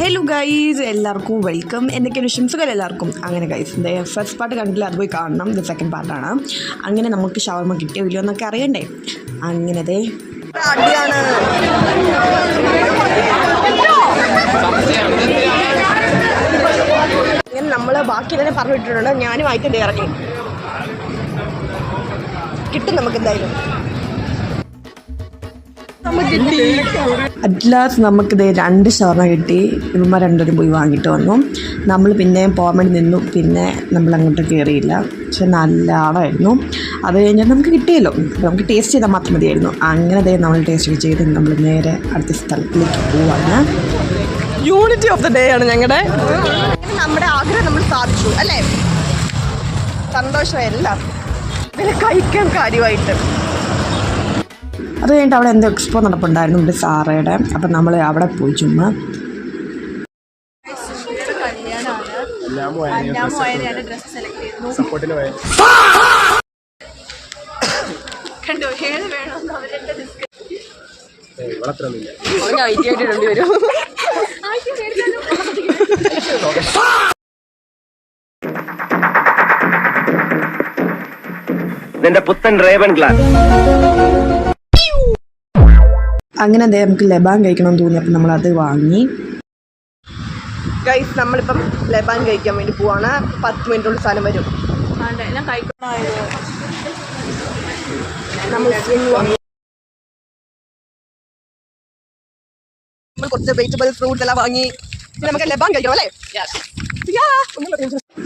Hello guys, എല്ലാവർക്കും welcome. എന്തൊക്കെയാണ് വിശംസകൾ എല്ലാവർക്കും. അങ്ങനെ ഗൈസ്, ഇതിൻ്റെ ഫസ്റ്റ് പാർട്ട് കണ്ടില്ല, അത് പോയി കാണണം. ഇത് സെക്കൻഡ് പാർട്ടാണ്. അങ്ങനെ നമുക്ക് ഷവർമ കിട്ടിയോ ഇല്ലയോ എന്നൊക്കെ അറിയണ്ടേ. അങ്ങനത്തെ അടിയാണ്. അങ്ങനെ നമ്മൾ ബാക്കി തന്നെ പറഞ്ഞു വിട്ടിട്ടുണ്ട്. ഞാനും ആയിട്ട് ഇറങ്ങി കിട്ടും നമുക്ക് എന്തായാലും. അറ്റ്ലാസ്റ്റ് നമുക്കിത് 2 ഷവർമ കിട്ടി. ഇവന്മാർ രണ്ടുപേരും പോയി വാങ്ങിയിട്ട് വന്നു. നമ്മൾ പിന്നെ പോകാൻ വേണ്ടി നിന്നു. പിന്നെ നമ്മൾ അങ്ങോട്ട് കയറിയില്ല. പക്ഷെ നല്ല ആളായിരുന്നു. അത് കഴിഞ്ഞാൽ നമുക്ക് കിട്ടിയല്ലോ, നമുക്ക് ടേസ്റ്റ് ചെയ്താൽ മാത്രം മതിയായിരുന്നു. അങ്ങനെ നമ്മൾ ടേസ്റ്റ് ചെയ്ത് നമ്മൾ നേരെ അടുത്ത സ്ഥലത്തിലേക്ക് പോവാണ്. യൂണിറ്റി ഓഫ് ദ ഡേ ആണ് ഞങ്ങളുടെ. നമ്മുടെ ആഗ്രഹം നമ്മൾ സാധിച്ചു അല്ലേ. സന്തോഷമായി എല്ലാവർക്കും. ഇതിനെ കഴിക്കാൻ കാര്യമായിട്ട്. അത് കഴിഞ്ഞിട്ട് അവിടെ എന്തോ എക്സ്പോ നടപ്പുണ്ടായിരുന്നു എൻ്റെ സാറയുടെ. അപ്പം നമ്മൾ അവിടെ പോയി ചുമ്മാ ഇതിന്റെ പുത്തൻ റേവൻ ഗ്ലാസ്. അങ്ങനെ അതേ നമുക്ക് ലബാൻ കഴിക്കണമെന്ന് തോന്നി. അപ്പം നമ്മളത് വാങ്ങി. ഗൈസ്, നമ്മളിപ്പം ലബാൻ കഴിക്കാൻ വേണ്ടി പോവാണ്. 10 മിനിറ്റുള്ള സ്ഥലം വരും. നമ്മൾ കുറച്ച് വെജിറ്റബിൾ ഫ്രൂട്ട്സ് എല്ലാം വാങ്ങി. നമുക്ക് ലബാൻ കഴിക്കണം അല്ലേ.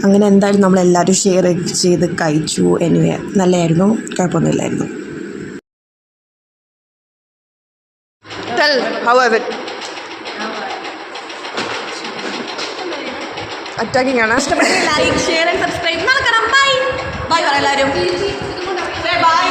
അങ്ങനെ എന്തായാലും നമ്മളെല്ലാവരും ഷെയർ ചെയ്ത് കഴിച്ചു. എനിവേ നല്ലതായിരുന്നു, കുഴപ്പമൊന്നുമില്ലായിരുന്നു. Tell how is it? Attacking ആണ്. ഇഷ്ടപ്പെട്ടെങ്കിൽ ലൈക്ക്, ഷെയർ ആൻഡ് സബ്സ്ക്രൈബ്. നാളെ കാണാം. Bye bye. എല്ലാവരും ബൈ.